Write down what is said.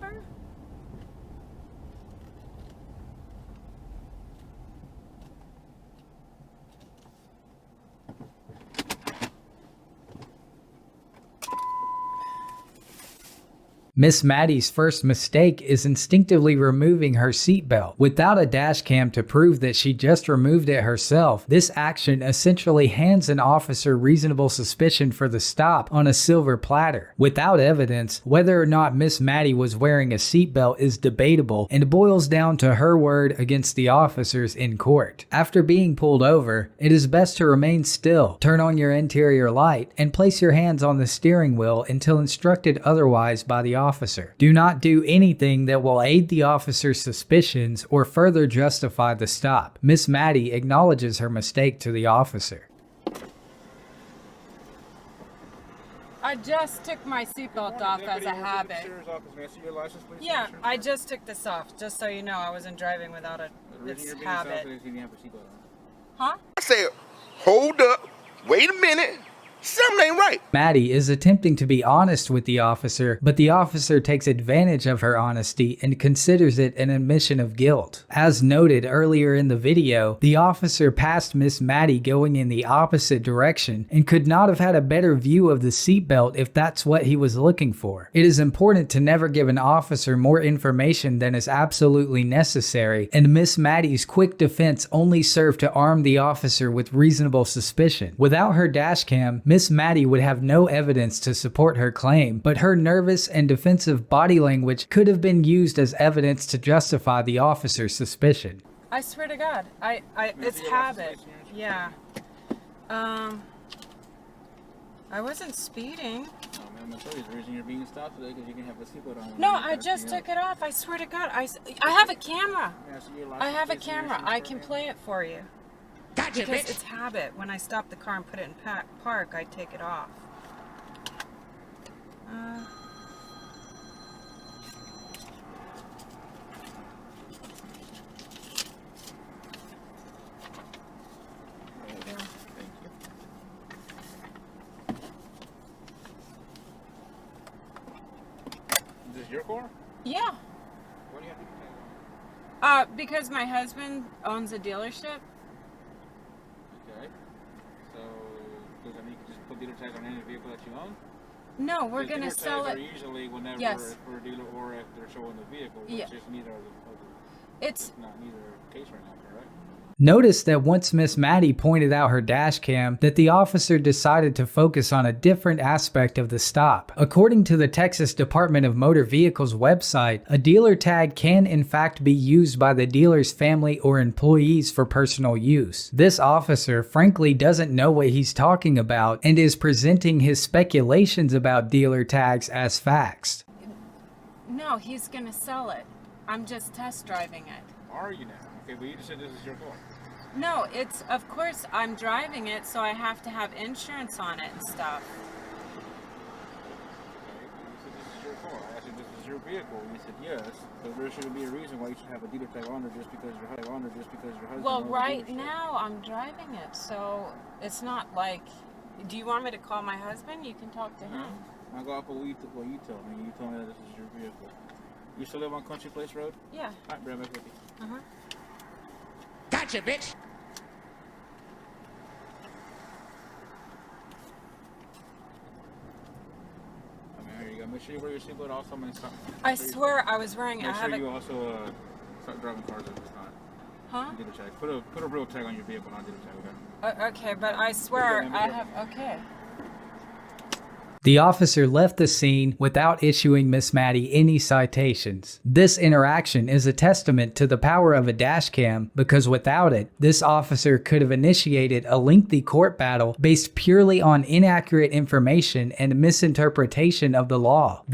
her? Miss Maddie's first mistake is instinctively removing her seatbelt. Without a dash cam to prove that she just removed it herself, this action essentially hands an officer reasonable suspicion for the stop on a silver platter. Without evidence, whether or not Miss Maddie was wearing a seatbelt is debatable and boils down to her word against the officers in court. After being pulled over, it is best to remain still, turn on your interior light, and place your hands on the steering wheel until instructed otherwise by the officer. Do not do anything that will aid the officer's suspicions or further justify the stop. Miss Maddie acknowledges her mistake to the officer. I just took my seatbelt off as a habit. Yeah, I just took this off, just so you know. I wasn't driving without this habit. Huh? I said, hold up, wait a minute. Something ain't right. Maddie is attempting to be honest with the officer, but the officer takes advantage of her honesty and considers it an admission of guilt. As noted earlier in the video, the officer passed Miss Maddie going in the opposite direction and could not have had a better view of the seatbelt if that's what he was looking for. It is important to never give an officer more information than is absolutely necessary, and Miss Maddie's quick defense only served to arm the officer with reasonable suspicion. Without her dashcam, Miss Maddie would have no evidence to support her claim, but her nervous and defensive body language could have been used as evidence to justify the officer's suspicion. I swear to God, it's habit. Yeah. I wasn't speeding. Oh, man, I'm gonna tell you the reason you're being stopped today because you can have a seatbelt on. No, I just took it off. I swear to God, I have a camera. I have a camera. I can play it for you. Gotcha, Because bitch. it's habit. When I stop the car and put it in park, I take it off. There you go. Thank you. Is this your car? Yeah. What do you have to do that? Because my husband owns a dealership. Okay. So, does that mean you can just put dealer tags on any vehicle that you own? No, we're gonna sell Dealer it. tags are usually whenever Yes. for a dealer or if they're showing the vehicle. Which Yeah. is neither of the It's not neither case right now, correct? Notice that once Miss Maddie pointed out her dash cam, that the officer decided to focus on a different aspect of the stop. According to the Texas Department of Motor Vehicles website, a dealer tag can in fact be used by the dealer's family or employees for personal use. This officer frankly doesn't know what he's talking about and is presenting his speculations about dealer tags as facts. no, he's gonna sell it. I'm just test driving it. Are you now? Okay, but you just said this is your car. No, it's, of course, I'm driving it, so I have to have insurance on it and stuff. Okay, you said this is your car. I asked you if this is your vehicle, and you said yes. So there shouldn't be a reason why you should have a dealer tag on her just because your husband. Well, owns the right dealership. now I'm driving it, so it's not like. Do you want me to call my husband? You can talk to him. I'll go off of what you tell me. You tell me that this is your vehicle. You still live on Country Place Road? Yeah. All right, Brad, back with you. Uh-huh. Gotcha, bitch. I mean, here you go. Make sure you wear your seatbelt also. I swear I was wearing. Make I have sure you a. also start driving cars at this time. Huh? Dealer tag. Put a real tag on your vehicle, not dealer tag, okay? Okay, but I swear I have. Okay. The officer left the scene without issuing Miss Maddie any citations. This interaction is a testament to the power of a dashcam because without it, this officer could have initiated a lengthy court battle based purely on inaccurate information and misinterpretation of the law.